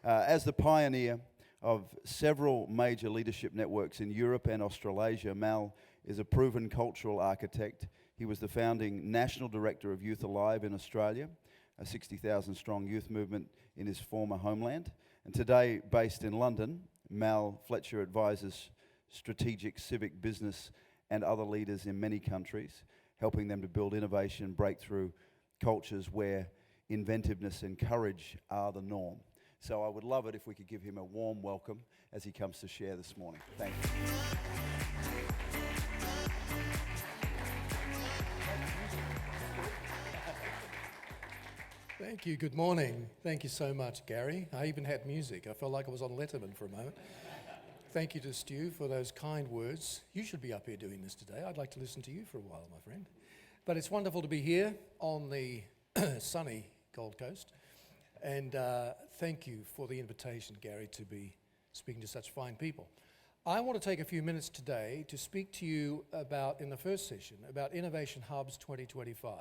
As the pioneer of several major leadership networks in Europe and Australasia, Mal is a proven cultural architect. He was the founding National Director of Youth Alive in Australia, a 60,000 strong youth movement in his former homeland. And today, based in London, Mal Fletcher advises strategic, civic, business and other leaders in many countries, helping them to build innovation, breakthrough cultures where inventiveness and courage are the norm. So I would love it if we could give him a warm welcome as he comes to share this morning. Thank you. Thank you. Good morning. Thank you so much, Gary. I even had music. I felt like I was on Letterman for a moment. Thank you to Stu for those kind words. You should be up here doing this today. I'd like to listen to you for a while, my friend. But it's wonderful to be here on the sunny Gold Coast. And thank you for the invitation, Gary, to be speaking to such fine people. I want to take a few minutes today to speak to you about, in the first session, about Innovation Hubs 2025.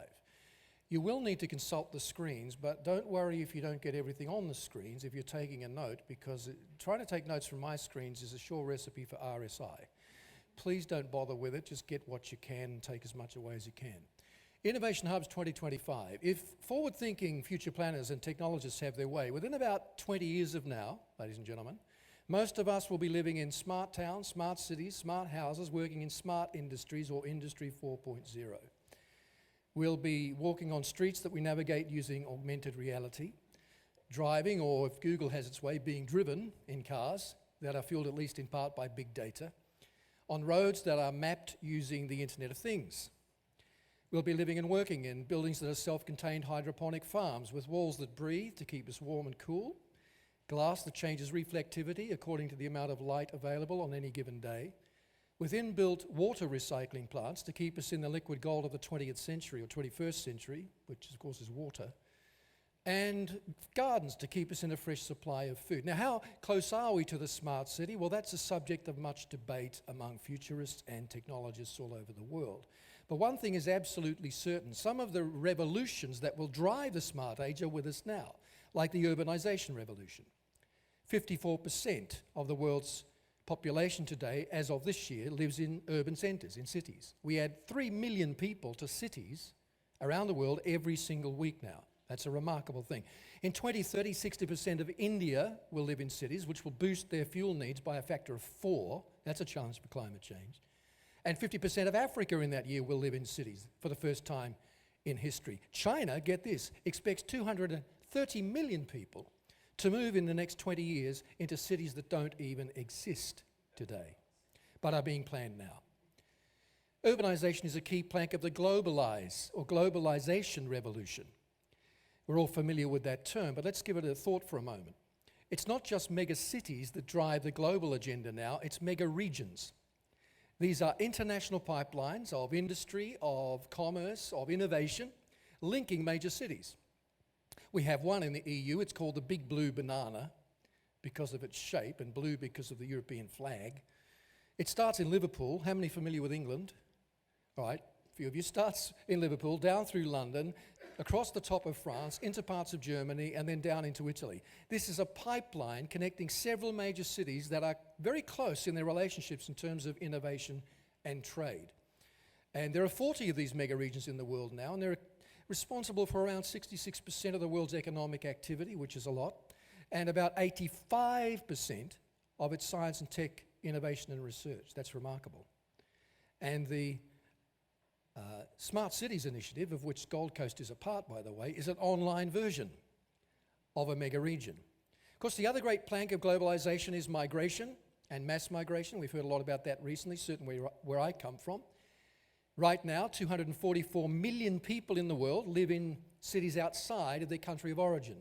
You will need to consult the screens, but don't worry if you don't get everything on the screens if you're taking a note, because trying to take notes from my screens is a sure recipe for RSI. Please don't bother with it, just get what you can and take as much away as you can. Innovation Hubs 2025. If forward-thinking future planners and technologists have their way, within about 20 years of now, ladies and gentlemen, most of us will be living in smart towns, smart cities, smart houses, working in smart industries or Industry 4.0. We'll be walking on streets that we navigate using augmented reality, driving, or if Google has its way, being driven in cars that are fueled at least in part by big data, on roads that are mapped using the Internet of Things. We'll be living and working in buildings that are self-contained hydroponic farms with walls that breathe to keep us warm and cool, glass that changes reflectivity according to the amount of light available on any given day, with inbuilt water recycling plants to keep us in the liquid gold of the 20th century or 21st century, which of course is water, and gardens to keep us in a fresh supply of food. Now, how close are we to the smart city? Well, that's a subject of much debate among futurists and technologists all over the world. But one thing is absolutely certain. Some of the revolutions that will drive the smart age are with us now, like the urbanization revolution. 54% of the world's population today, as of this year, lives in urban centres, in cities. We add 3 million people to cities around the world every single week now. That's a remarkable thing. In 2030, 60% of India will live in cities, which will boost their fuel needs by a factor of 4. That's a challenge for climate change. And 50% of Africa in that year will live in cities for the first time in history. China, get this, expects 230 million people to move in the next 20 years into cities that don't even exist today, but are being planned now. Urbanization is a key plank of the globalization revolution. We're all familiar with that term, but let's give it a thought for a moment. It's not just mega cities that drive the global agenda now, it's mega regions. These are international pipelines of industry, of commerce, of innovation, linking major cities. We have one in the EU, it's called the Big Blue Banana because of its shape, and blue because of the European flag. It starts in Liverpool. How many familiar with England? All right, a few of you. Starts in Liverpool, down through London, across the top of France, into parts of Germany, and then down into Italy. This is a pipeline connecting several major cities that are very close in their relationships in terms of innovation and trade. And there are 40 of these mega regions in the world now, and they're responsible for around 66% of the world's economic activity, which is a lot, and about 85% of its science and tech innovation and research. That's remarkable. And the Smart Cities Initiative, of which Gold Coast is a part, by the way, is an online version of a mega region. Of course, the other great plank of globalization is migration and mass migration. We've heard a lot about that recently, certainly where I come from. Right now, 244 million people in the world live in cities outside of their country of origin.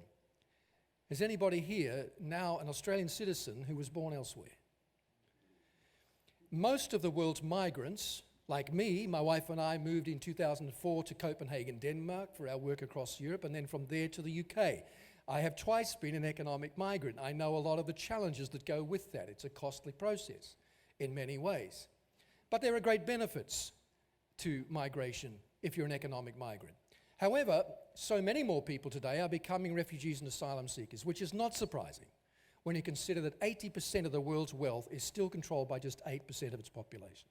Is anybody here now an Australian citizen who was born elsewhere? Most of the world's migrants, like me, my wife and I moved in 2004 to Copenhagen, Denmark for our work across Europe, and then from there to the UK. I have twice been an economic migrant. I know a lot of the challenges that go with that. It's a costly process in many ways. But there are great benefits to migration if you're an economic migrant. However, so many more people today are becoming refugees and asylum seekers, which is not surprising. when you consider that 80% of the world's wealth is still controlled by just 8% of its population.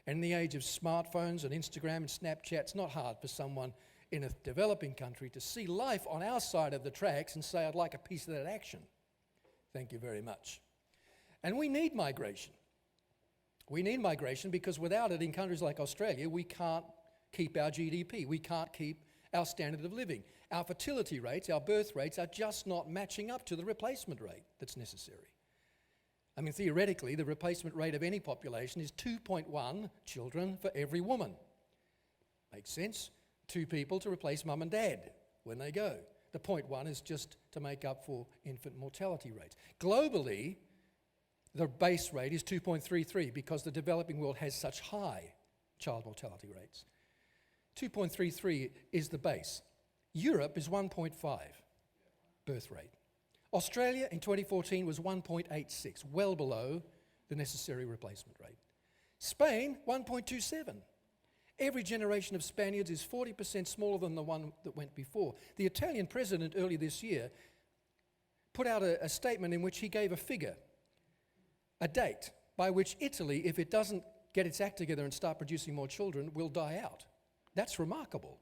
And in the age of smartphones and Instagram and Snapchat, it's not hard for someone in a developing country to see life on our side of the tracks and say, I'd like a piece of that action. Thank you very much. And we need migration. We need migration because without it, in countries like Australia, we can't keep our GDP. We can't keep our standard of living. Our fertility rates, our birth rates are just not matching up to the replacement rate that's necessary. I mean, theoretically, the replacement rate of any population is 2.1 children for every woman. Makes sense? 2 people to replace mum and dad when they go. The 0.1 is just to make up for infant mortality rates. Globally, the base rate is 2.33 because the developing world has such high child mortality rates. 2.33 is the base. Europe is 1.5 birth rate. Australia in 2014 was 1.86, well below the necessary replacement rate. Spain, 1.27. Every generation of Spaniards is 40% smaller than the one that went before. The Italian president earlier this year put out a statement in which he gave a figure, a date, by which Italy, if it doesn't get its act together and start producing more children, will die out. That's remarkable,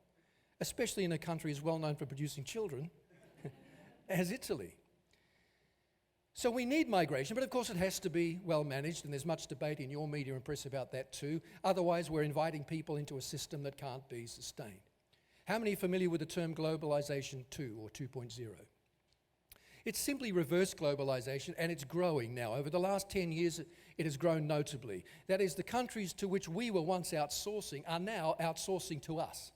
especially in a country as well known for producing children as Italy. So we need migration, but of course it has to be well managed, and there's much debate in your media and press about that too. Otherwise, we're inviting people into a system that can't be sustained. How many are familiar with the term globalization 2 or 2.0? It's simply reverse globalization, and it's growing now. Over the last 10 years, it has grown notably. That is, the countries to which we were once outsourcing are now outsourcing to us.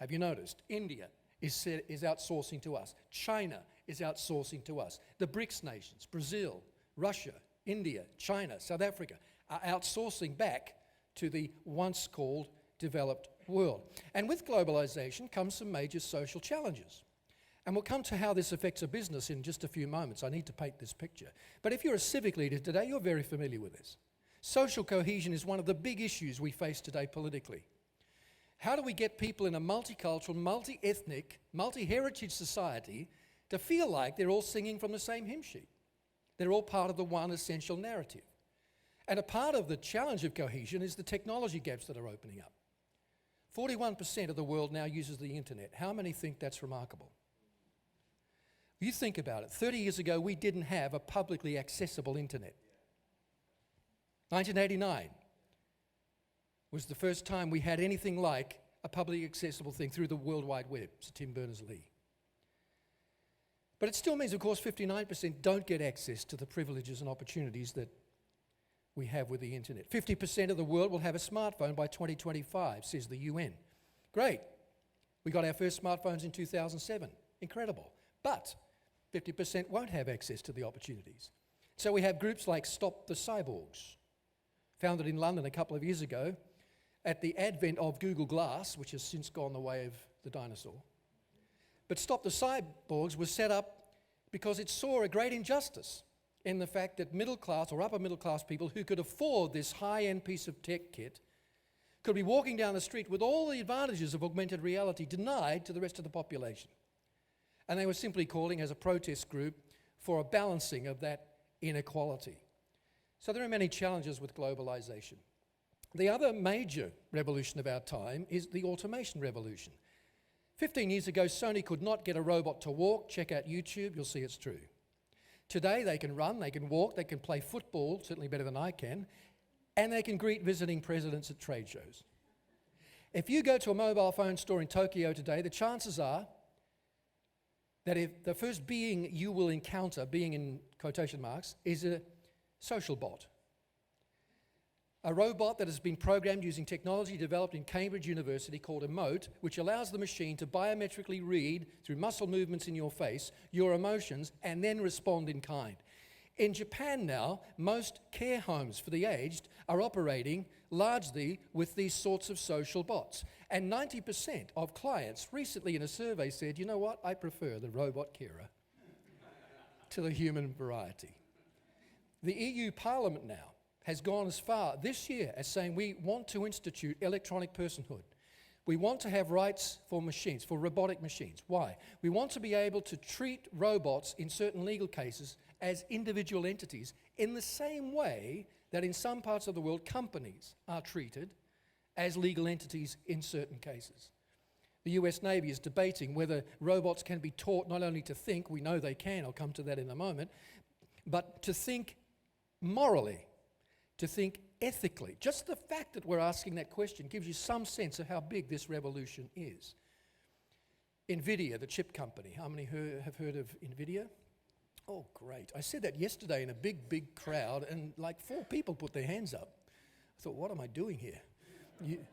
Have you noticed? India is outsourcing to us. China is outsourcing to us. The BRICS nations, Brazil, Russia, India, China, South Africa, are outsourcing back to the once called developed world. And with globalization comes some major social challenges. And we'll come to how this affects a business in just a few moments. I need to paint this picture. But if you're a civic leader today, you're very familiar with this. Social cohesion is one of the big issues we face today politically. How do we get people in a multicultural, multi-ethnic, multi-heritage society to feel like they're all singing from the same hymn sheet? They're all part of the one essential narrative. And a part of the challenge of cohesion is the technology gaps that are opening up. 41% of the world now uses the internet. How many think that's remarkable? You think about it. 30 years ago, we didn't have a publicly accessible internet. 1989 was the first time we had anything like a publicly accessible thing through the World Wide Web, Sir Tim Berners-Lee. But it still means, of course, 59% don't get access to the privileges and opportunities that we have with the internet. 50% of the world will have a smartphone by 2025, says the UN. Great. We got our first smartphones in 2007. Incredible. But 50% won't have access to the opportunities. So we have groups like Stop the Cyborgs, founded in London a couple of years ago at the advent of Google Glass, which has since gone the way of the dinosaur. But Stop the Cyborgs was set up because it saw a great injustice in the fact that middle class or upper middle class people who could afford this high-end piece of tech kit could be walking down the street with all the advantages of augmented reality denied to the rest of the population. And they were simply calling as a protest group for a balancing of that inequality. So there are many challenges with globalization. The other major revolution of our time is the automation revolution. 15 years ago, Sony could not get a robot to walk. Check out YouTube, you'll see it's true. Today, they can run, they can walk, they can play football, certainly better than I can, and they can greet visiting presidents at trade shows. If you go to a mobile phone store in Tokyo today, the chances are that if the first being you will encounter, being in quotation marks, is a social bot. A robot that has been programmed using technology developed in Cambridge University called Emote, which allows the machine to biometrically read, through muscle movements in your face, your emotions, and then respond in kind. In Japan now, most care homes for the aged are operating largely with these sorts of social bots. And 90% of clients recently in a survey said, you know what, I prefer the robot carer to the human variety. The EU Parliament now has gone as far this year as saying we want to institute electronic personhood. We want to have rights for machines, for robotic machines. Why? We want to be able to treat robots in certain legal cases as individual entities in the same way that in some parts of the world companies are treated as legal entities in certain cases. The US Navy is debating whether robots can be taught not only to think, we know they can, I'll come to that in a moment, but to think morally, to think ethically. Just the fact that we're asking that question gives you some sense of how big this revolution is. NVIDIA, the chip company. How many have heard of NVIDIA? Oh, great. I said that yesterday in a big crowd, and like 4 people put their hands up. I thought, what am I doing here?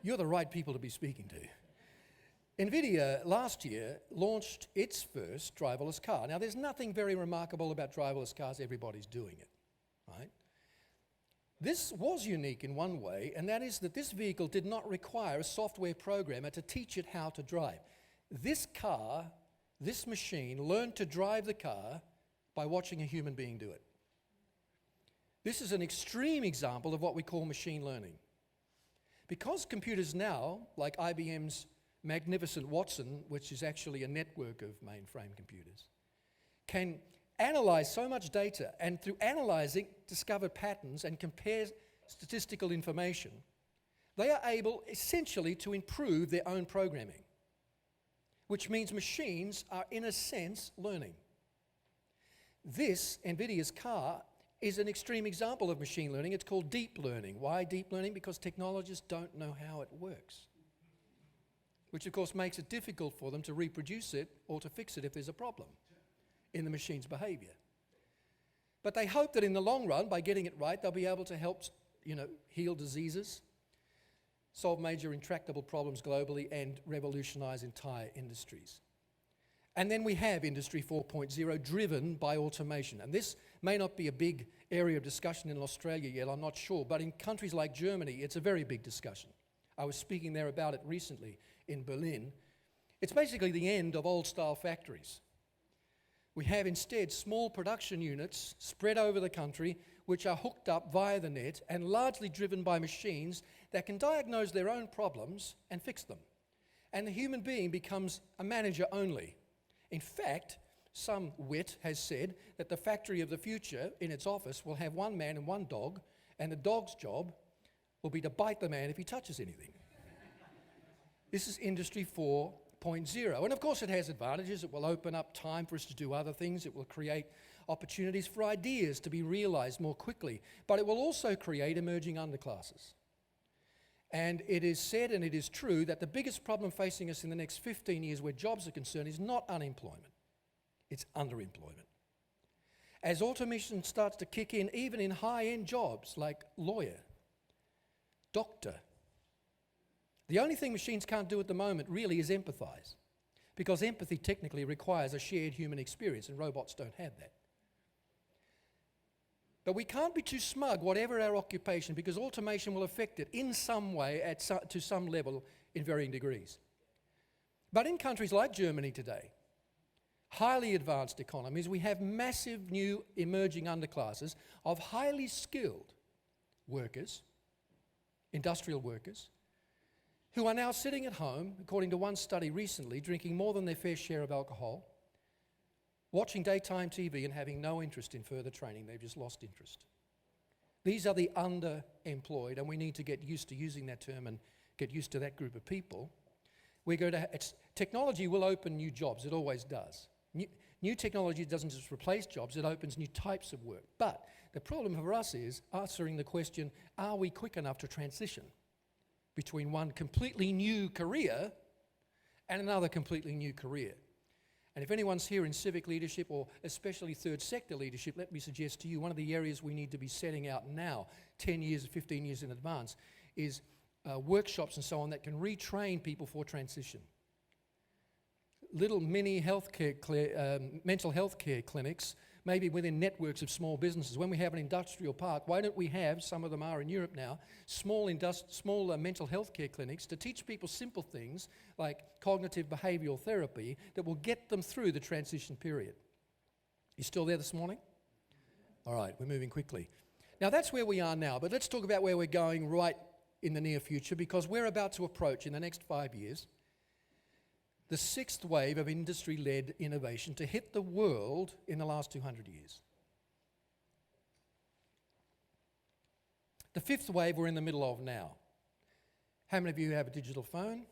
You're the right people to be speaking to. NVIDIA last year launched its first driverless car. Now, there's nothing very remarkable about driverless cars. Everybody's doing it, right? This was unique in one way, and that is that this vehicle did not require a software programmer to teach it how to drive. This car, this machine, learned to drive the car by watching a human being do it. This is an extreme example of what we call machine learning. Because computers now, like IBM's magnificent Watson, which is actually a network of mainframe computers, can analyze so much data and through analyzing discover patterns and compare statistical information, they are able essentially to improve their own programming, which means machines are in a sense learning. This, NVIDIA's car, is an extreme example of machine learning. It's called deep learning. Why deep learning? Because technologists don't know how it works, which of course makes it difficult for them to reproduce it or to fix it if there's a problem in the machine's behavior. But they hope that in the long run, by getting it right, they'll be able to help, heal diseases, solve major intractable problems globally, and revolutionize entire industries. And then we have Industry 4.0 driven by automation. And this may not be a big area of discussion in Australia yet, I'm not sure, but in countries like Germany, it's a very big discussion. I was speaking there about it recently in Berlin. It's basically the end of old-style factories. We have instead small production units spread over the country which are hooked up via the net and largely driven by machines that can diagnose their own problems and fix them. And the human being becomes a manager only. In fact, some wit has said that the factory of the future in its office will have 1 man and 1 dog, and the dog's job will be to bite the man if he touches anything. This is Industry 4.0. And of course it has advantages. It will open up time for us to do other things. It will create opportunities for ideas to be realized more quickly. But it will also create emerging underclasses. And it is said, and it is true, that the biggest problem facing us in the next 15 years where jobs are concerned is not unemployment, it's underemployment. As automation starts to kick in, even in high-end jobs like lawyer, doctor, the only thing machines can't do at the moment really is empathize, because empathy technically requires a shared human experience, and robots don't have that. But we can't be too smug, whatever our occupation, because automation will affect it in some way, to some level, in varying degrees. But in countries like Germany today, highly advanced economies, we have massive new emerging underclasses of highly skilled workers, industrial workers, who are now sitting at home, according to one study recently, drinking more than their fair share of alcohol, watching daytime TV and having no interest in further training. They've just lost interest. These are the underemployed, and we need to get used to using that term and get used to that group of people. Technology will open new jobs. It always does. New technology doesn't just replace jobs, it opens new types of work. But the problem for us is answering the question, are we quick enough to transition between one completely new career and another completely new career? And if anyone's here in civic leadership or especially third sector leadership, let me suggest to you one of the areas we need to be setting out now, 10 years, 15 years in advance, is workshops and so on that can retrain people for transition. Little mini mental health care clinics, maybe within networks of small businesses. When we have an industrial park, why don't we have, some of them are in Europe now, small mental health care clinics to teach people simple things like cognitive behavioral therapy that will get them through the transition period. You still there this morning? All right, we're moving quickly. Now that's where we are now, but let's talk about where we're going right in the near future, because we're about to approach, in the next 5 years, the 6th wave of industry-led innovation to hit the world in the last 200 years. The fifth wave we're in the middle of now. How many of you have a digital phone?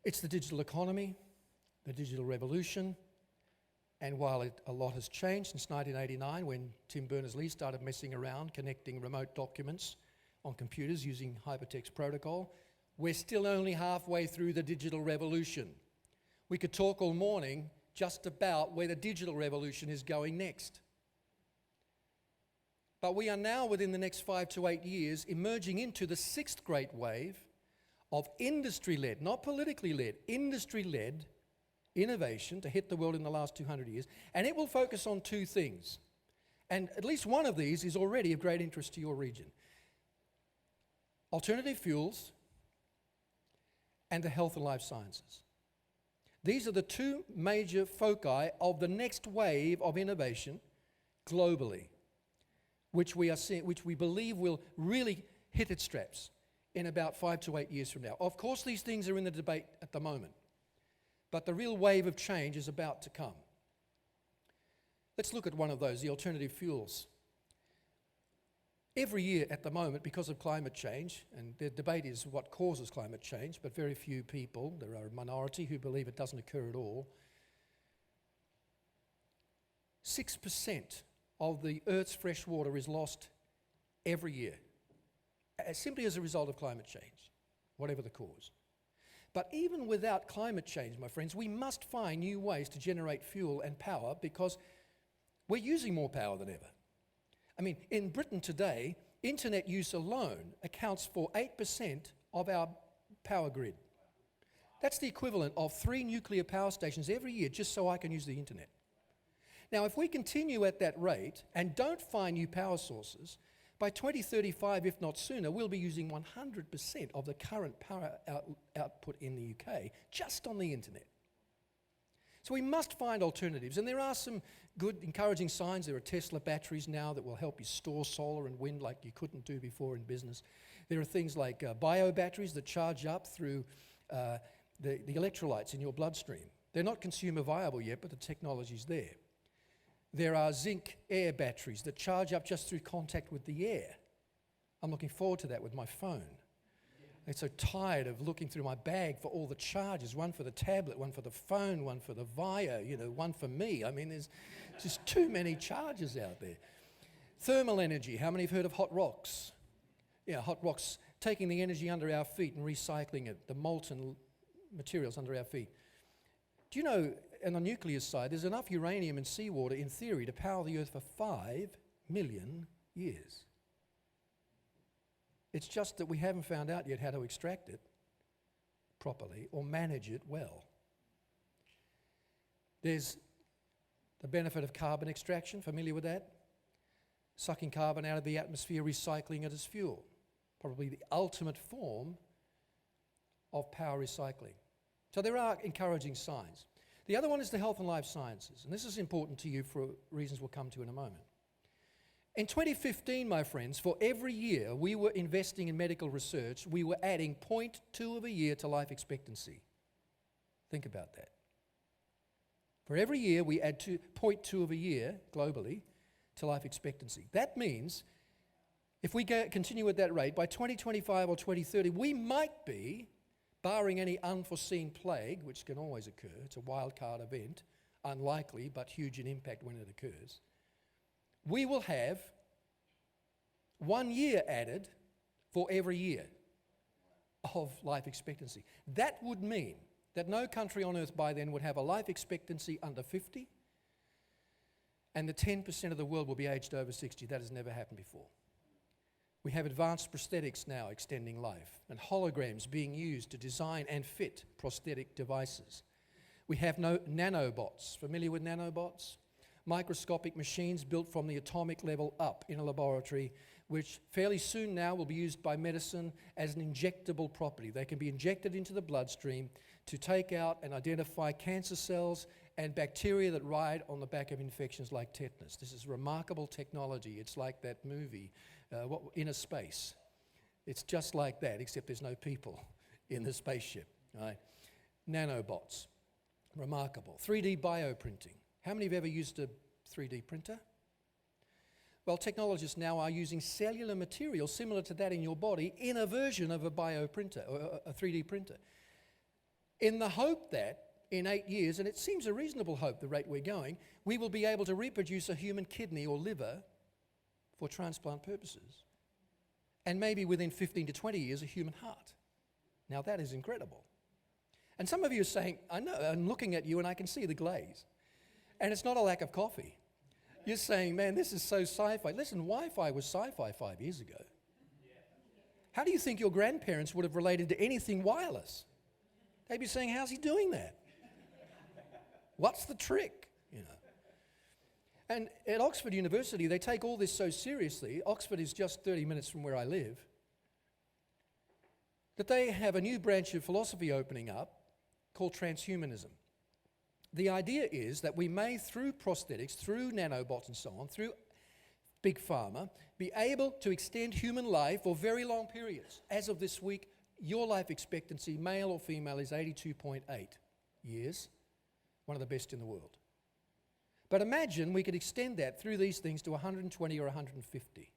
It's the digital economy, the digital revolution, and while a lot has changed since 1989 when Tim Berners-Lee started messing around connecting remote documents on computers using hypertext protocol, we're still only halfway through the digital revolution. We could talk all morning just about where the digital revolution is going next. But we are now, within the next 5 to 8 years, emerging into the sixth great wave of industry-led, not politically led, industry-led innovation to hit the world in the last 200 years. And it will focus on two things. And at least one of these is already of great interest to your region. Alternative fuels and the health and life sciences. These are the two major foci of the next wave of innovation globally, which we believe will really hit its straps in about 5 to 8 years from now. Of course, these things are in the debate at the moment, but the real wave of change is about to come. Let's look at one of those, the alternative fuels. Every year at the moment, because of climate change, and the debate is what causes climate change, but very few people, there are a minority who believe it doesn't occur at all, 6% of the Earth's fresh water is lost every year, simply as a result of climate change, whatever the cause. But even without climate change, my friends, we must find new ways to generate fuel and power because we're using more power than ever. I mean, in Britain today, internet use alone accounts for 8% of our power grid. That's the equivalent of 3 nuclear power stations every year just so I can use the internet. Now, if we continue at that rate and don't find new power sources, by 2035, if not sooner, we'll be using 100% of the current power output in the UK just on the internet. So we must find alternatives, and there are some good, encouraging signs. There are Tesla batteries now that will help you store solar and wind like you couldn't do before in business. There are things like bio batteries that charge up through the electrolytes in your bloodstream. They're not consumer viable yet, but the technology's there. There are zinc air batteries that charge up just through contact with the air. I'm looking forward to that with my phone. I'm so tired of looking through my bag for all the chargers, one for the tablet, one for the phone, one for the Vio, one for me. I mean, there's just too many chargers out there. Thermal energy, how many have heard of hot rocks? Yeah, hot rocks, taking the energy under our feet and recycling it, the molten materials under our feet. Do you know, on the nuclear side, there's enough uranium and seawater, in theory, to power the Earth for 5 million years. It's just that we haven't found out yet how to extract it properly or manage it well. There's the benefit of carbon extraction, familiar with that? Sucking carbon out of the atmosphere, recycling it as fuel. Probably the ultimate form of power recycling. So there are encouraging signs. The other one is the health and life sciences, and this is important to you for reasons we'll come to in a moment. In 2015, my friends, for every year we were investing in medical research, we were adding 0.2 of a year to life expectancy. Think about that. For every year we add 0.2 of a year globally to life expectancy. That means if we continue at that rate, by 2025 or 2030, we might be, barring any unforeseen plague, which can always occur, it's a wild card event, unlikely but huge in impact when it occurs, we will have 1 year added for every year of life expectancy. That would mean that no country on earth by then would have a life expectancy under 50, and the 10% of the world will be aged over 60. That has never happened before. We have advanced prosthetics now extending life, and holograms being used to design and fit prosthetic devices. We have nanobots. Familiar with nanobots? Microscopic machines built from the atomic level up in a laboratory, which fairly soon now will be used by medicine as an injectable property. They can be injected into the bloodstream to take out and identify cancer cells and bacteria that ride on the back of infections like tetanus. This is remarkable technology. It's like that movie, Inner Space. It's just like that, except there's no people in the spaceship. Right? Nanobots, remarkable. 3D bioprinting. How many have ever used a 3D printer? Well, technologists now are using cellular material similar to that in your body in a version of a bioprinter or a 3D printer, in the hope that in 8 years, and it seems a reasonable hope the rate we're going, we will be able to reproduce a human kidney or liver for transplant purposes. And maybe within 15 to 20 years, a human heart. Now that is incredible. And some of you are saying, I know, I'm looking at you and I can see the glaze. And it's not a lack of coffee. You're saying, man, this is so sci-fi. Listen, Wi-Fi was sci-fi 5 years ago. How do you think your grandparents would have related to anything wireless? They'd be saying, how's he doing that? What's the trick? You know. And at Oxford University, they take all this so seriously. Oxford is just 30 minutes from where I live. That they have a new branch of philosophy opening up called transhumanism. The idea is that we may, through prosthetics, through nanobots and so on, through big pharma, be able to extend human life for very long periods. As of this week, your life expectancy, male or female, is 82.8 years, one of the best in the world. But imagine we could extend that through these things to 120 or 150.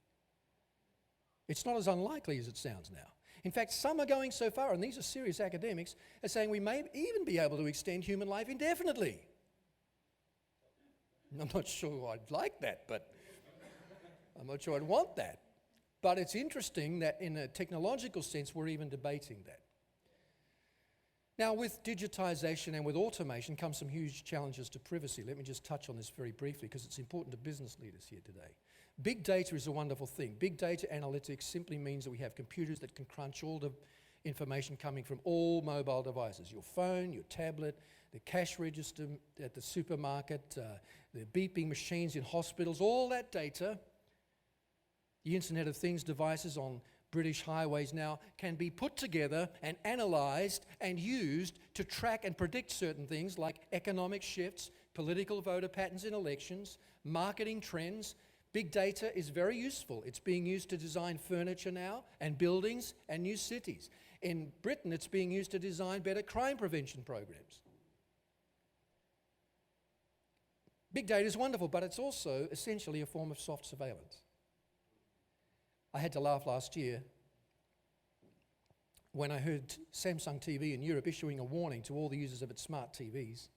It's not as unlikely as it sounds now. In fact, some are going so far, and these are serious academics, as saying we may even be able to extend human life indefinitely. I'm not sure I'd like that, but I'm not sure I'd want that. But it's interesting that in a technological sense, we're even debating that. Now, with digitization and with automation comes some huge challenges to privacy. Let me just touch on this very briefly because it's important to business leaders here today. Big data is a wonderful thing. Big data analytics simply means that we have computers that can crunch all the information coming from all mobile devices. Your phone, your tablet, the cash register at the supermarket, the beeping machines in hospitals, all that data, the Internet of Things devices on British highways now can be put together and analysed and used to track and predict certain things like economic shifts, political voter patterns in elections, marketing trends. Big data is very useful. It's being used to design furniture now and buildings and new cities. In Britain, it's being used to design better crime prevention programs. Big data is wonderful, but it's also essentially a form of soft surveillance. I had to laugh last year when I heard Samsung TV in Europe issuing a warning to all the users of its smart TVs,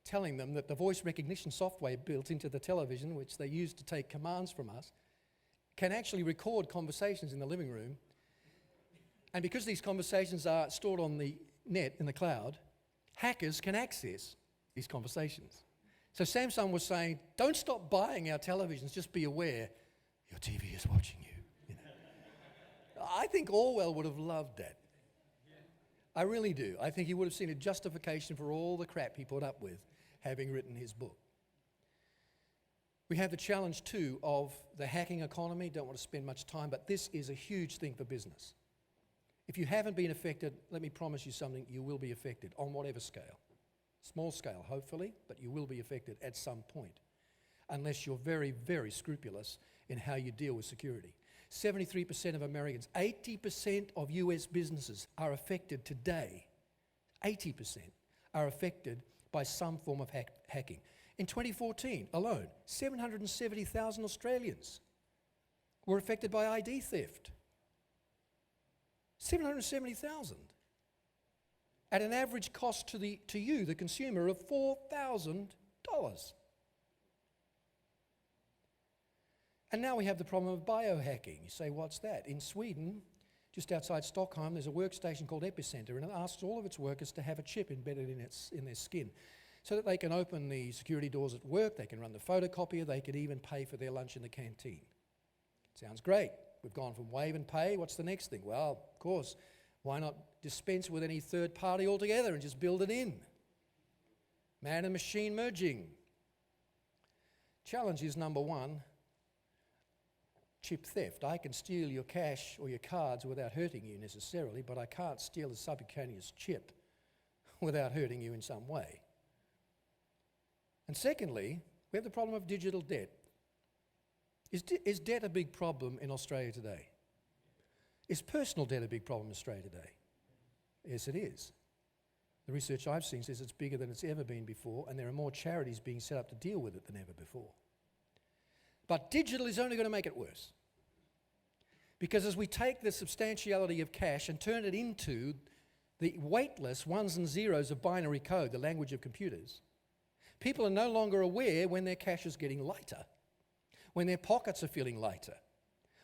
telling them that the voice recognition software built into the television, which they use to take commands from us, can actually record conversations in the living room. And because these conversations are stored on the net in the cloud, hackers can access these conversations. So Samsung was saying, don't stop buying our televisions, just be aware your TV is watching you. I think Orwell would have loved that. I really do. I think he would have seen a justification for all the crap he put up with, having written his book. We have the challenge too of the hacking economy. Don't want to spend much time, but this is a huge thing for business. If you haven't been affected, let me promise you something, you will be affected on whatever scale. Small scale, hopefully, but you will be affected at some point, unless you're very, very scrupulous in how you deal with security. 73% of Americans, 80% of US businesses are affected today. 80% are affected by some form of hacking. In 2014 alone, 770,000 Australians were affected by ID theft. 770,000. At an average cost to you, the consumer, of $4,000. And now we have the problem of biohacking. You say, what's that? In Sweden, just outside Stockholm, there's a workstation called Epicenter, and it asks all of its workers to have a chip embedded in their skin so that they can open the security doors at work, they can run the photocopier, they could even pay for their lunch in the canteen. Sounds great. We've gone from wave and pay. What's the next thing? Well, of course, why not dispense with any third party altogether and just build it in? Man and machine merging. Challenge is number one, chip theft. I can steal your cash or your cards without hurting you necessarily, but I can't steal a subcutaneous chip without hurting you in some way. And secondly, we have the problem of digital debt. Is debt a big problem in Australia today? Is personal debt a big problem in Australia today? Yes, it is. The research I've seen says it's bigger than it's ever been before, and there are more charities being set up to deal with it than ever before. But digital is only going to make it worse. Because as we take the substantiality of cash and turn it into the weightless ones and zeros of binary code, the language of computers, people are no longer aware when their cash is getting lighter, when their pockets are feeling lighter,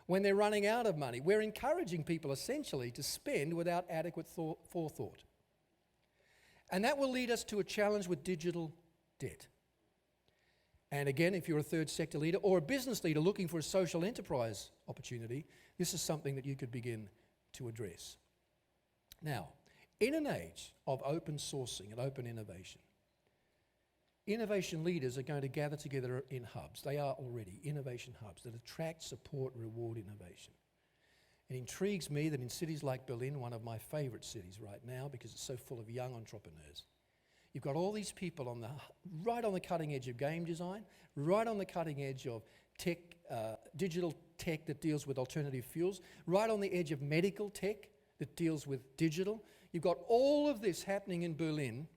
when they're running out of money. We're encouraging people essentially to spend without adequate forethought. And that will lead us to a challenge with digital debt. And again, if you're a third sector leader or a business leader looking for a social enterprise opportunity, this is something that you could begin to address. Now, in an age of open sourcing and open innovation, innovation leaders are going to gather together in hubs. They are already innovation hubs that attract, support, reward innovation. It intrigues me that in cities like Berlin, one of my favorite cities right now because it's so full of young entrepreneurs, you've got all these people right on the cutting edge of game design, right on the cutting edge of tech, digital tech that deals with alternative fuels, right on the edge of medical tech that deals with digital. You've got all of this happening in Berlin,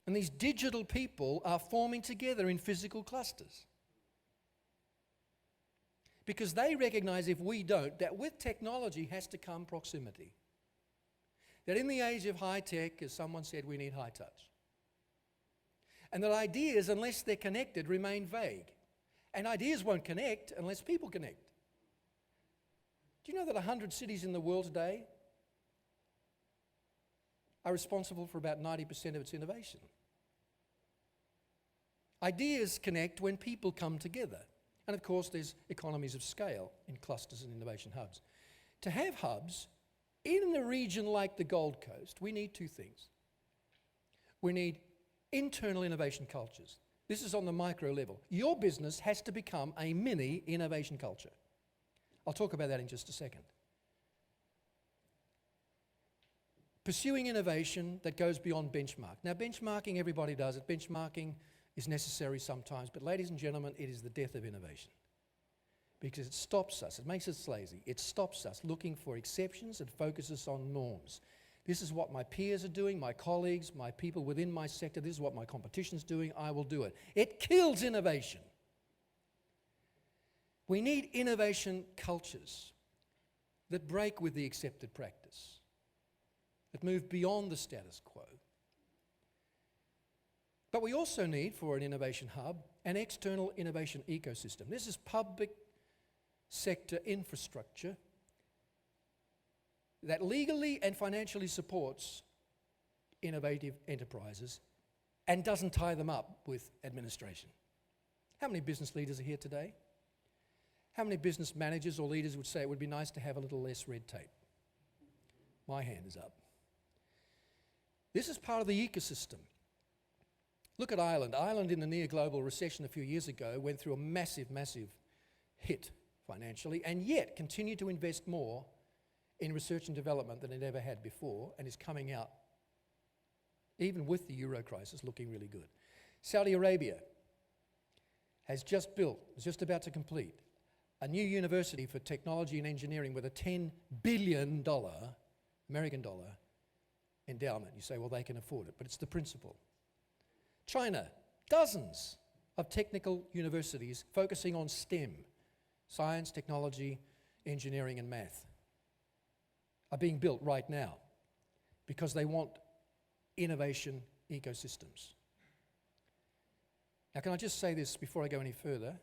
and these digital people are forming together in physical clusters. Because they recognize, if we don't, that with technology has to come proximity. That in the age of high tech, as someone said, we need high touch. And that ideas, unless they're connected, remain vague. And ideas won't connect unless people connect. Do you know that 100 cities in the world today are responsible for about 90% of its innovation? Ideas connect when people come together. And of course, there's economies of scale in clusters and innovation hubs. To have hubs in a region like the Gold Coast, we need two things. We need internal innovation cultures. This is on the micro level. Your business has to become a mini innovation culture. I'll talk about that in just a second. Pursuing innovation that goes beyond benchmark. Now, benchmarking, everybody does it. Benchmarking is necessary sometimes, but ladies and gentlemen, it is the death of innovation. Because it stops us, it makes us lazy. It stops us looking for exceptions and focuses on norms. This is what my peers are doing, my colleagues, my people within my sector. This is what my competition's doing. I will do it. It kills innovation. We need innovation cultures that break with the accepted practice, that move beyond the status quo. But we also need, for an innovation hub, an external innovation ecosystem. This is public sector infrastructure that legally and financially supports innovative enterprises and doesn't tie them up with administration. How many business leaders are here today? How many business managers or leaders would say it would be nice to have a little less red tape? My hand is up. This is part of the ecosystem. Look at Ireland. Ireland, in the near global recession a few years ago, went through a massive, massive hit financially, and yet continued to invest more in research and development than it ever had before, and is coming out, even with the euro crisis, looking really good. Saudi Arabia has just built, is just about to complete, a new university for technology and engineering with a $10 billion American dollar endowment. You say, well, they can afford it, but it's the principle. China, dozens of technical universities focusing on STEM, science, technology, engineering, and math, are being built right now because they want innovation ecosystems. Now, can I just say this before I go any further?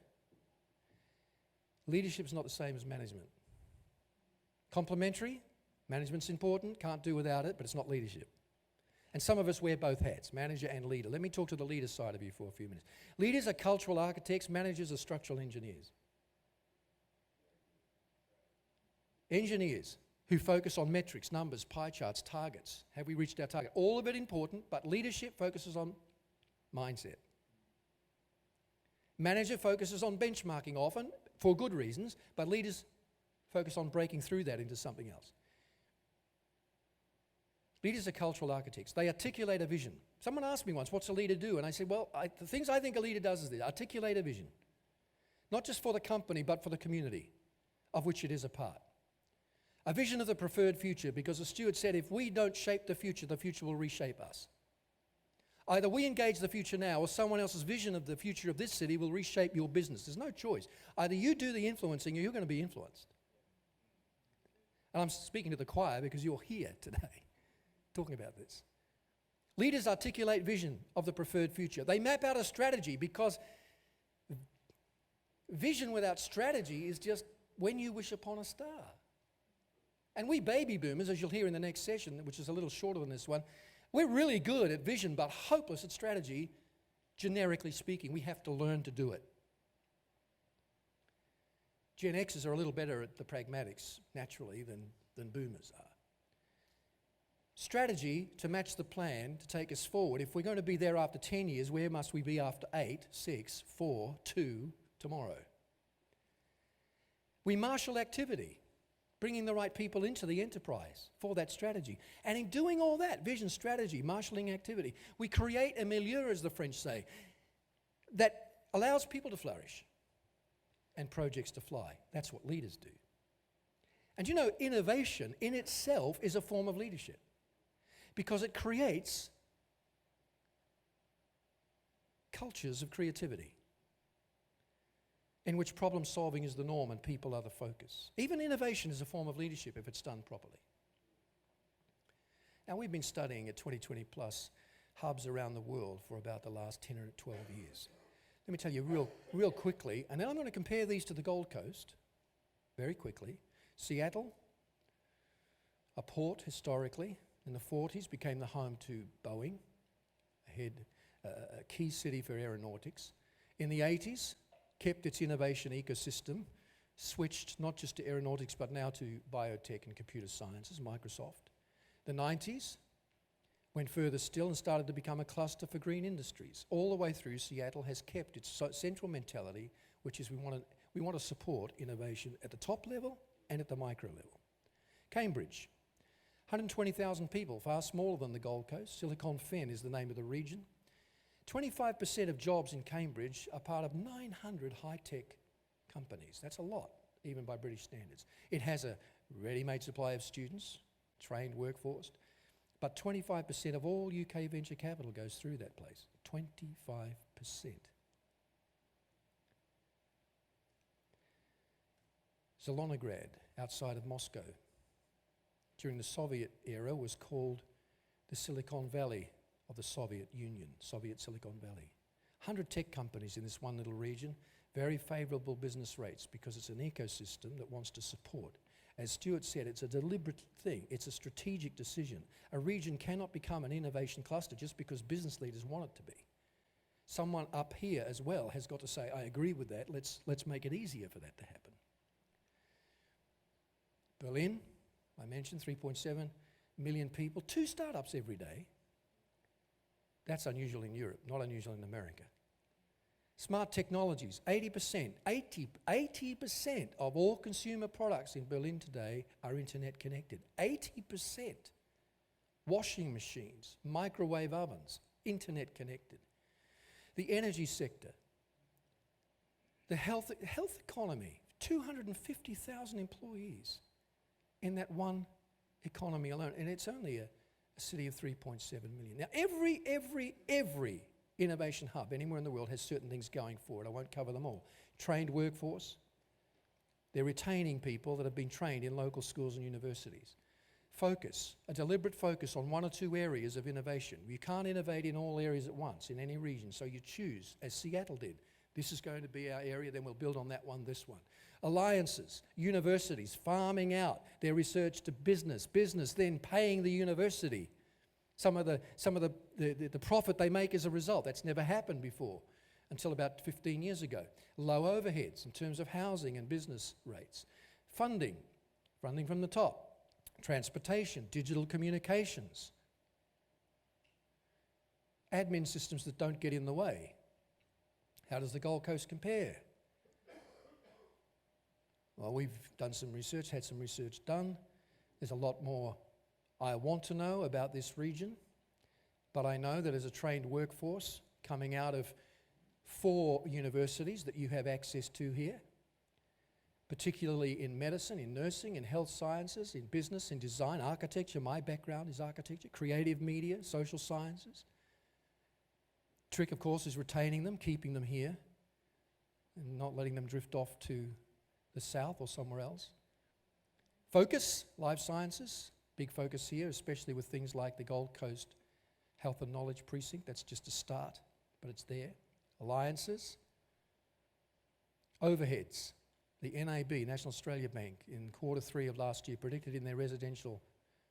Leadership is not the same as management. Complementary, management's important, can't do without it, but it's not leadership. And some of us wear both hats, manager and leader. Let me talk to the leader side of you for a few minutes. Leaders are cultural architects, managers are structural engineers. Engineers who focus on metrics, numbers, pie charts, targets. Have we reached our target? All of it important, but leadership focuses on mindset. Manager focuses on benchmarking often, for good reasons, but leaders focus on breaking through that into something else. Leaders are cultural architects. They articulate a vision. Someone asked me once, what's a leader do? And I said, well, the things I think a leader does is this: articulate a vision. Not just for the company, but for the community of which it is a part. A vision of the preferred future, because the steward said, if we don't shape the future will reshape us. Either we engage the future now, or someone else's vision of the future of this city will reshape your business. There's no choice. Either you do the influencing or you're going to be influenced. And I'm speaking to the choir because you're here today talking about this. Leaders articulate vision of the preferred future. They map out a strategy, because vision without strategy is just when you wish upon a star. And we baby boomers, as you'll hear in the next session, which is a little shorter than this one, we're really good at vision but hopeless at strategy, generically speaking. We have to learn to do it. Gen Xers are a little better at the pragmatics, naturally, than boomers are. Strategy to match the plan to take us forward. If we're going to be there after 10 years, where must we be after 8, 6, 4, 2, tomorrow? We marshal activity, bringing the right people into the enterprise for that strategy. And in doing all that, vision, strategy, marshalling activity, we create a milieu, as the French say, that allows people to flourish and projects to fly. That's what leaders do. And you know, innovation in itself is a form of leadership, because it creates cultures of creativity in which problem solving is the norm and people are the focus. Even innovation is a form of leadership if it's done properly. Now, we've been studying at 2020 plus hubs around the world for about the last 10 or 12 years. Let me tell you real quickly, and then I'm going to compare these to the Gold Coast very quickly. Seattle, a port historically, in the 40s became the home to Boeing, a key city for aeronautics. In the 80s, kept its innovation ecosystem, switched not just to aeronautics but now to biotech and computer sciences, Microsoft. The 90s went further still and started to become a cluster for green industries. All the way through, Seattle has kept its central mentality, which is we want to support innovation at the top level and at the micro level. Cambridge, 120,000 people, far smaller than the Gold Coast. Silicon Fen is the name of the region. 25% of jobs in Cambridge are part of 900 high-tech companies. That's a lot, even by British standards. It has a ready-made supply of students, trained workforce, but 25% of all UK venture capital goes through that place. 25%. Zelonograd, outside of Moscow, during the Soviet era was called the Silicon Valley of the Soviet Union, Soviet Silicon Valley. 100 tech companies in this one little region, very favourable business rates because it's an ecosystem that wants to support. As Stuart said, it's a deliberate thing. It's a strategic decision. A region cannot become an innovation cluster just because business leaders want it to be. Someone up here as well has got to say, I agree with that, let's make it easier for that to happen. Berlin, I mentioned 3.7 million people, 2 startups every day. That's unusual in Europe, not unusual in America. Smart technologies, 80% of all consumer products in Berlin today are internet connected. 80%. Washing machines, microwave ovens, internet connected. The energy sector, the health economy, 250,000 employees in that one economy alone, and it's only a city of 3.7 million. Now, every innovation hub anywhere in the world has certain things going for it. I won't cover them all. Trained workforce. They're retaining people that have been trained in local schools and universities. Focus, a deliberate focus on 1 or 2 areas of innovation. You can't innovate in all areas at once in any region, so you choose, as Seattle did. This is going to be our area, then we'll build on that one, this one. Alliances, universities farming out their research to business then paying the university some of the profit they make as a result. That's never happened before until about 15 years ago. Low overheads in terms of housing and business rates. Funding from the top. Transportation, digital communications. Admin systems that don't get in the way. How does the Gold Coast compare? Well, we've done some research, had some research done. There's a lot more I want to know about this region, but I know that as a trained workforce coming out of 4 universities that you have access to here, particularly in medicine, in nursing, in health sciences, in business, in design, architecture. My background is architecture, creative media, social sciences. Trick, of course, is retaining them, keeping them here, and not letting them drift off to the south or somewhere else. Focus, life sciences, big focus here, especially with things like the Gold Coast Health and Knowledge Precinct. That's just a start, but it's there. Alliances. Overheads. The NAB, National Australia Bank, in Q3 of last year predicted in their residential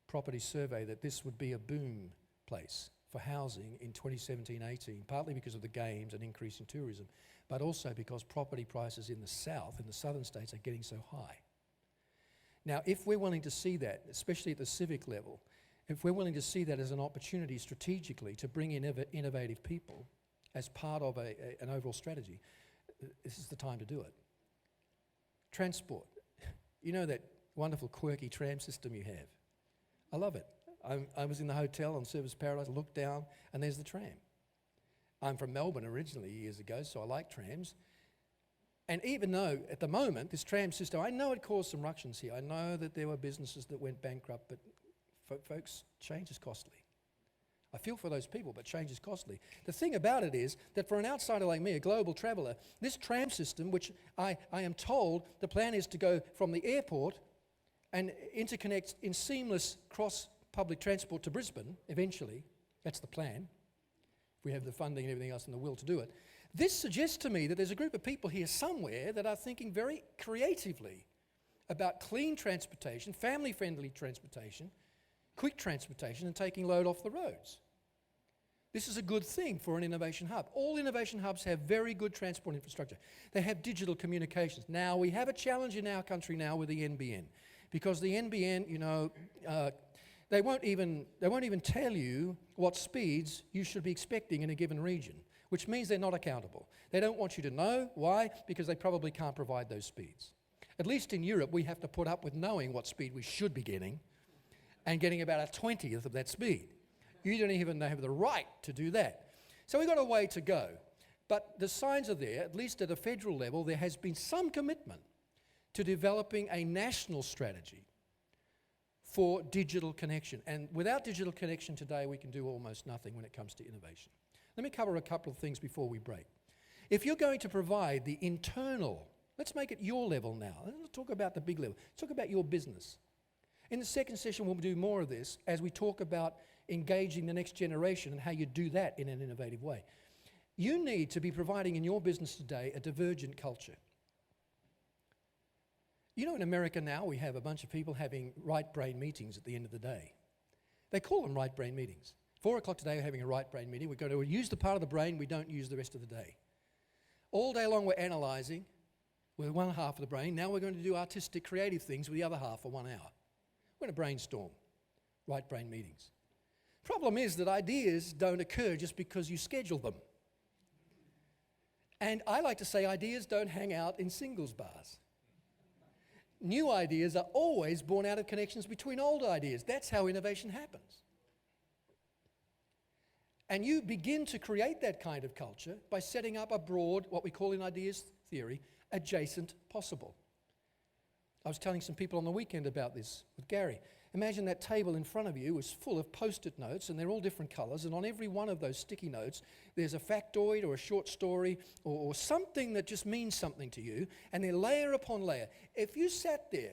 property survey that this would be a boom place for housing in 2017-18, partly because of the games and increase in tourism, but also because property prices in the south, in the southern states, are getting so high. Now, if we're willing to see that, especially at the civic level, if we're willing to see that as an opportunity strategically to bring in innovative people as part of an overall strategy, this is the time to do it. Transport. You know that wonderful quirky tram system you have? I love it. I was in the hotel on Service Paradise, looked down, and there's the tram. I'm from Melbourne originally years ago, so I like trams. And even though, at the moment, this tram system, I know it caused some ructions here. I know that there were businesses that went bankrupt, but folks, change is costly. I feel for those people, but change is costly. The thing about it is that for an outsider like me, a global traveller, this tram system, which I am told the plan is to go from the airport and interconnect in seamless cross-public transport to Brisbane, eventually, that's the plan, if we have the funding and everything else and the will to do it. This suggests to me that there's a group of people here somewhere that are thinking very creatively about clean transportation, family-friendly transportation, quick transportation, and taking load off the roads. This is a good thing for an innovation hub. All innovation hubs have very good transport infrastructure. They have digital communications. Now, we have a challenge in our country now with the NBN, because the NBN, you know, they won't even tell you what speeds you should be expecting in a given region, which means they're not accountable. They don't want you to know. Why? Because they probably can't provide those speeds. At least in Europe, we have to put up with knowing what speed we should be getting and getting about a 20th of that speed. You don't even have the right to do that. So we've got a way to go. But the signs are there, at least at a federal level, there has been some commitment to developing a national strategy for digital connection. And without digital connection today, we can do almost nothing when it comes to innovation. Let me cover a couple of things before we break. If you're going to provide the internal, let's make it your level now. Let's talk about the big level. Let's talk about your business. In the second session, we'll do more of this as we talk about engaging the next generation and how you do that in an innovative way. You need to be providing in your business today a divergent culture. You know, in America now, we have a bunch of people having right brain meetings at the end of the day. They call them right brain meetings. 4 o'clock today, we're having a right brain meeting. We're going to use the part of the brain we don't use the rest of the day. All day long, we're analysing with one half of the brain. Now we're going to do artistic, creative things with the other half for 1 hour. We're going to brainstorm, right brain meetings. Problem is that ideas don't occur just because you schedule them. And I like to say ideas don't hang out in singles bars. New ideas are always born out of connections between old ideas. That's how innovation happens. And you begin to create that kind of culture by setting up a broad, what we call in ideas theory, adjacent possible. I was telling some people on the weekend about this with Gary. Imagine that table in front of you is full of post-it notes, and they're all different colours, and on every one of those sticky notes there's a factoid or a short story or something that just means something to you, and they're layer upon layer. If you sat there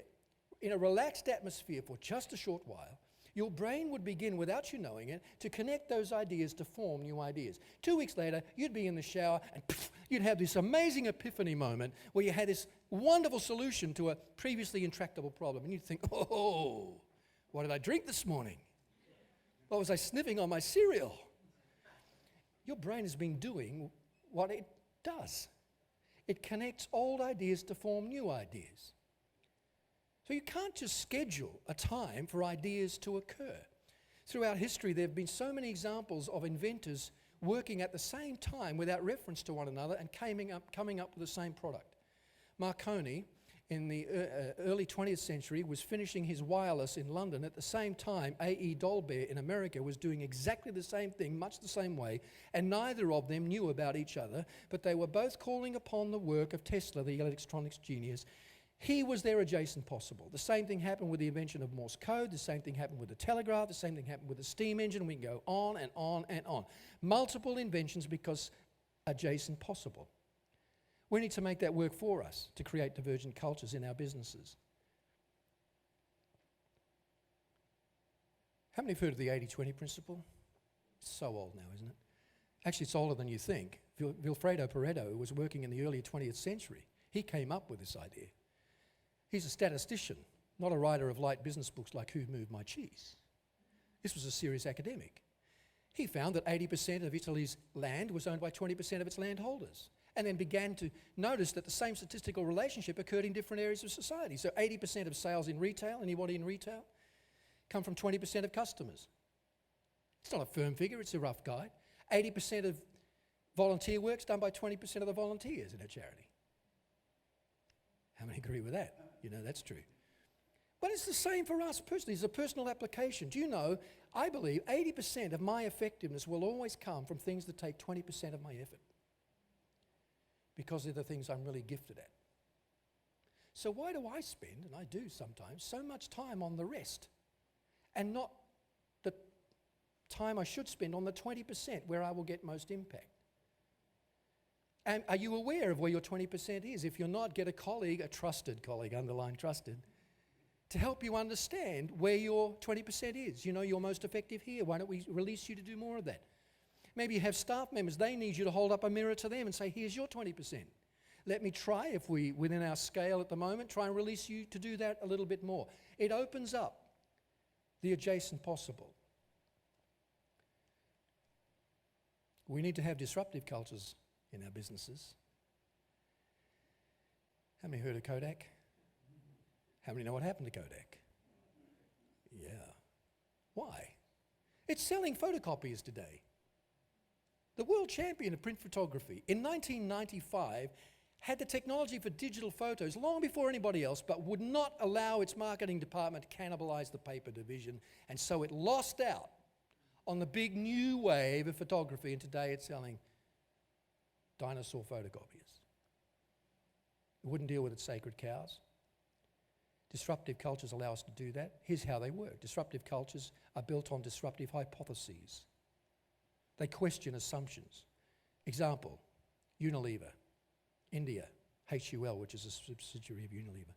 in a relaxed atmosphere for just a short while, your brain would begin, without you knowing it, to connect those ideas to form new ideas. 2 weeks later, you'd be in the shower and you'd have this amazing epiphany moment where you had this wonderful solution to a previously intractable problem. And you'd think, oh, what did I drink this morning? What was I sniffing on my cereal? Your brain has been doing what it does. It connects old ideas to form new ideas. So you can't just schedule a time for ideas to occur. Throughout history, there have been so many examples of inventors working at the same time without reference to one another and coming up with the same product. Marconi, in the early 20th century, was finishing his wireless in London. At the same time, A.E. Dolbear in America was doing exactly the same thing, much the same way, and neither of them knew about each other, but they were both calling upon the work of Tesla, the electronics genius, He was their adjacent possible. The same thing happened with the invention of Morse code. The same thing happened with the telegraph. The same thing happened with the steam engine. We can go on and on and on. Multiple inventions because adjacent possible. We need to make that work for us to create divergent cultures in our businesses. How many have heard of the 80-20 principle? It's so old now, isn't it? Actually, it's older than you think. Vilfredo Pareto, who was working in the early 20th century, he came up with this idea. He's a statistician, not a writer of light business books like Who Moved My Cheese. This was a serious academic. He found that 80% of Italy's land was owned by 20% of its landholders, and then began to notice that the same statistical relationship occurred in different areas of society. So 80% of sales in retail, anybody in retail, come from 20% of customers. It's not a firm figure, it's a rough guide. 80% of volunteer work's done by 20% of the volunteers in a charity. How many agree with that? You know, that's true. But it's the same for us personally. It's a personal application. Do you know, I believe 80% of my effectiveness will always come from things that take 20% of my effort, because they're the things I'm really gifted at. So why do I spend, and I do sometimes, so much time on the rest and not the time I should spend on the 20% where I will get most impact? And are you aware of where your 20% is? If you're not, get a colleague, a trusted colleague, underline trusted, to help you understand where your 20% is. You know, you're most effective here. Why don't we release you to do more of that? Maybe you have staff members, they need you to hold up a mirror to them and say, here's your 20%. Let me try, if we, within our scale at the moment, try and release you to do that a little bit more. It opens up the adjacent possible. We need to have disruptive cultures in our businesses. How many heard of Kodak? How many know what happened to Kodak? Yeah. Why? It's selling photocopiers today. The world champion of print photography in 1995 had the technology for digital photos long before anybody else, but would not allow its marketing department to cannibalize the paper division, and so it lost out on the big new wave of photography, and today it's selling dinosaur photocopiers. It wouldn't deal with its sacred cows. Disruptive cultures allow us to do that. Here's how they work. Disruptive cultures are built on disruptive hypotheses. They question assumptions. Example, Unilever, India, HUL, which is a subsidiary of Unilever,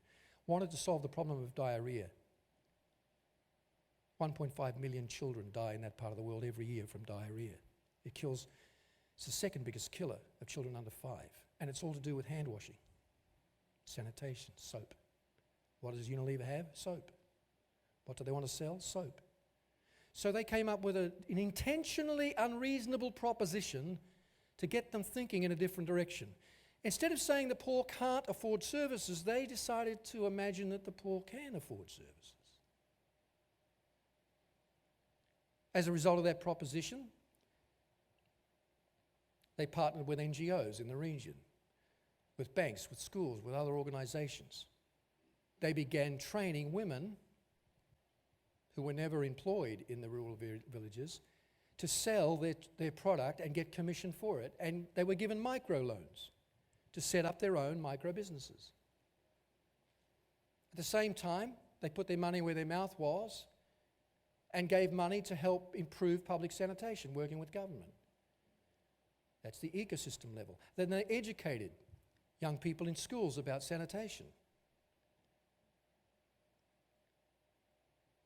wanted to solve the problem of diarrhea. 1.5 million children die in that part of the world every year from diarrhea. It's the second biggest killer of children under 5, and it's all to do with hand washing, sanitation, soap. What does Unilever have? Soap. What do they want to sell? Soap. So they came up with an intentionally unreasonable proposition to get them thinking in a different direction. Instead of saying the poor can't afford services, they decided to imagine that the poor can afford services. As a result of that proposition, they partnered with NGOs in the region, with banks, with schools, with other organizations. They began training women who were never employed in the rural villages to sell their product and get commission for it. And they were given microloans to set up their own micro businesses. At the same time, they put their money where their mouth was and gave money to help improve public sanitation, working with government. That's the ecosystem level. Then they educated young people in schools about sanitation.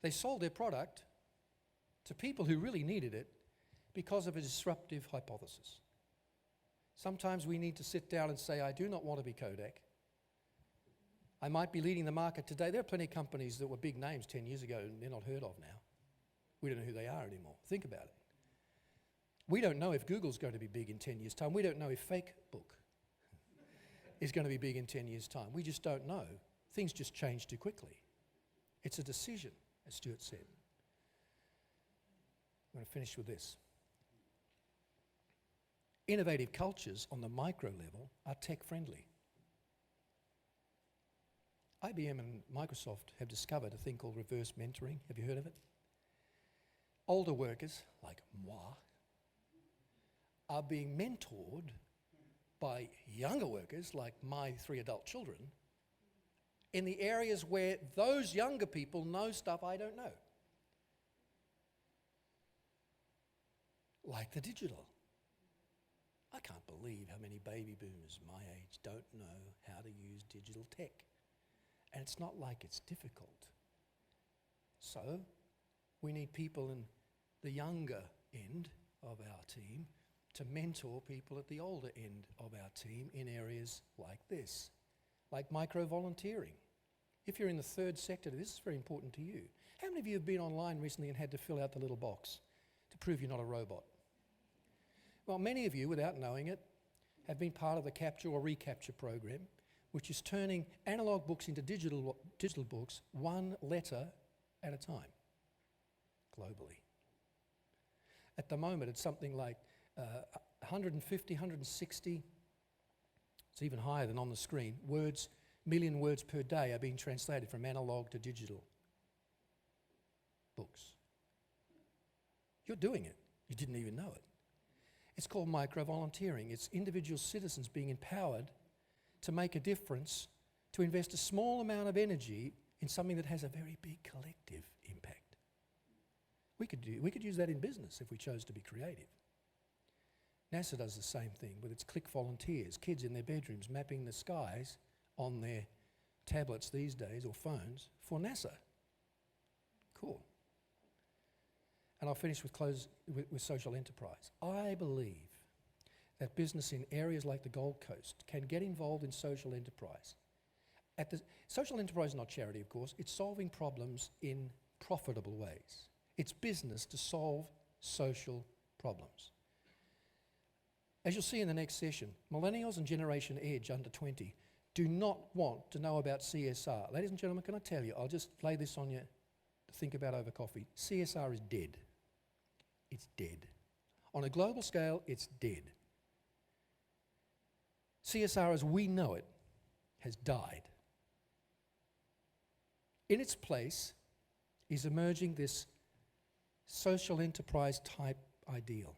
They sold their product to people who really needed it because of a disruptive hypothesis. Sometimes we need to sit down and say, I do not want to be Kodak. I might be leading the market today. There are plenty of companies that were big names 10 years ago and they're not heard of now. We don't know who they are anymore. Think about it. We don't know if Google's going to be big in 10 years' time. We don't know if Facebook is going to be big in 10 years' time. We just don't know. Things just change too quickly. It's a decision, as Stuart said. I'm going to finish with this. Innovative cultures on the micro level are tech-friendly. IBM and Microsoft have discovered a thing called reverse mentoring. Have you heard of it? Older workers, like moi, are being mentored by younger workers, like my 3 adult children, in the areas where those younger people know stuff I don't know. Like the digital. I can't believe how many baby boomers my age don't know how to use digital tech. And it's not like it's difficult. So we need people in the younger end of our team to mentor people at the older end of our team in areas like this, like micro-volunteering. If you're in the third sector, this is very important to you. How many of you have been online recently and had to fill out the little box to prove you're not a robot? Well, many of you, without knowing it, have been part of the capture or recapture program, which is turning analog books into digital books one letter at a time, globally. At the moment, it's something like 150, 160, it's even higher than on the screen, million words per day are being translated from analog to digital books. You're doing it. You didn't even know it. It's called micro-volunteering. It's individual citizens being empowered to make a difference, to invest a small amount of energy in something that has a very big collective impact. We could use that in business if we chose to be creative. NASA does the same thing with its Click Volunteers, kids in their bedrooms mapping the skies on their tablets these days, or phones, for NASA. Cool. And I'll finish with social enterprise. I believe that business in areas like the Gold Coast can get involved in social enterprise. Social enterprise is not charity, of course. It's solving problems in profitable ways. It's business to solve social problems. As you'll see in the next session, millennials and Generation Edge under 20 do not want to know about CSR. Ladies and gentlemen, can I tell you, I'll just lay this on you to think about over coffee. CSR is dead. It's dead. On a global scale, it's dead. CSR as we know it has died. In its place is emerging this social enterprise type ideal.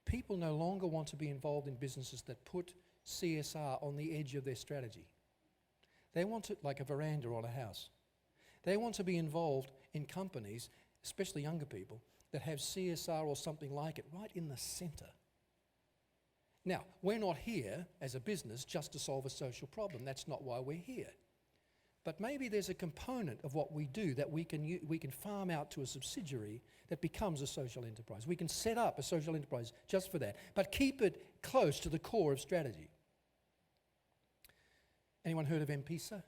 People no longer want to be involved in businesses that put CSR on the edge of their strategy. They want it like a veranda on a house. They want to be involved in companies, especially younger people, that have CSR or something like it right in the center. Now, we're not here as a business just to solve a social problem. That's not why we're here. But maybe there's a component of what we do that we can farm out to a subsidiary that becomes a social enterprise. We can set up a social enterprise just for that, but keep it close to the core of strategy. Anyone heard of M-Pesa?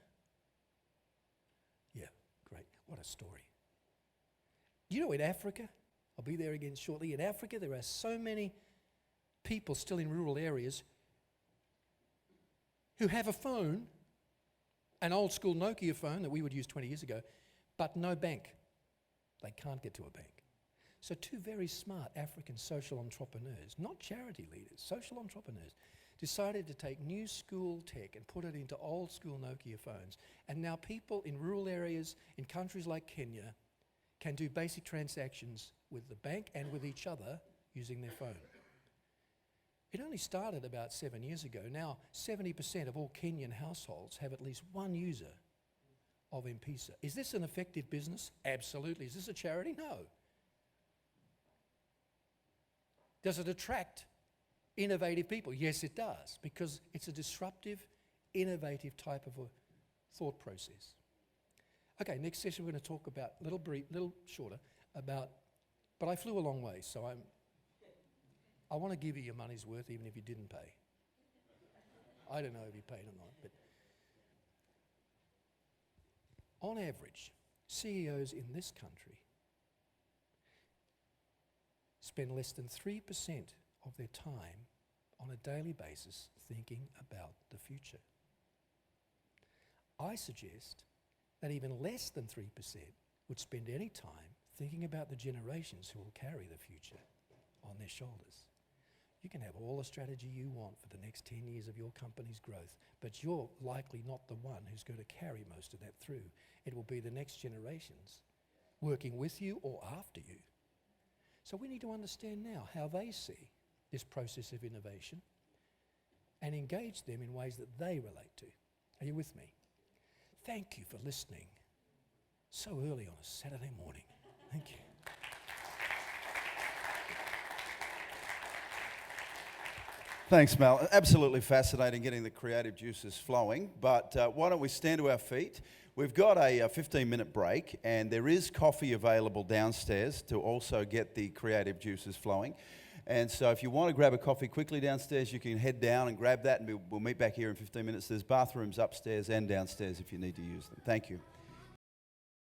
Yeah, great. What a story. You know, in Africa, I'll be there again shortly, in Africa there are so many people still in rural areas who have a phone, an old school Nokia phone that we would use 20 years ago, but no bank. They can't get to a bank. So two very smart African social entrepreneurs, not charity leaders, social entrepreneurs, decided to take new school tech and put it into old school Nokia phones. And now people in rural areas in countries like Kenya can do basic transactions with the bank and with each other using their phone. It only started about 7 years ago. Now 70% of all Kenyan households have at least one user of M-Pesa. Is this an effective business? Absolutely. Is this a charity? No. Does it attract innovative people? Yes, it does, because it's a disruptive, innovative type of a thought process. Okay, next session we're going to talk about, little shorter, but I flew a long way, so I want to give you your money's worth even if you didn't pay. I don't know if you paid or not, but on average, CEOs in this country spend less than 3% of their time on a daily basis thinking about the future. I suggest that even less than 3% would spend any time thinking about the generations who will carry the future on their shoulders. You can have all the strategy you want for the next 10 years of your company's growth, but you're likely not the one who's going to carry most of that through. It will be the next generations working with you or after you. So we need to understand now how they see this process of innovation and engage them in ways that they relate to. Are you with me? thank you for listening so early on a Saturday morning. Thank you. Thanks, Mal. Absolutely fascinating getting the creative juices flowing. But why don't we stand to our feet? We've got a 15-minute break, and there is coffee available downstairs to also get the creative juices flowing. And so if you want to grab a coffee quickly downstairs, you can head down and grab that, and we'll meet back here in 15 minutes. There's bathrooms upstairs and downstairs if you need to use them. Thank you.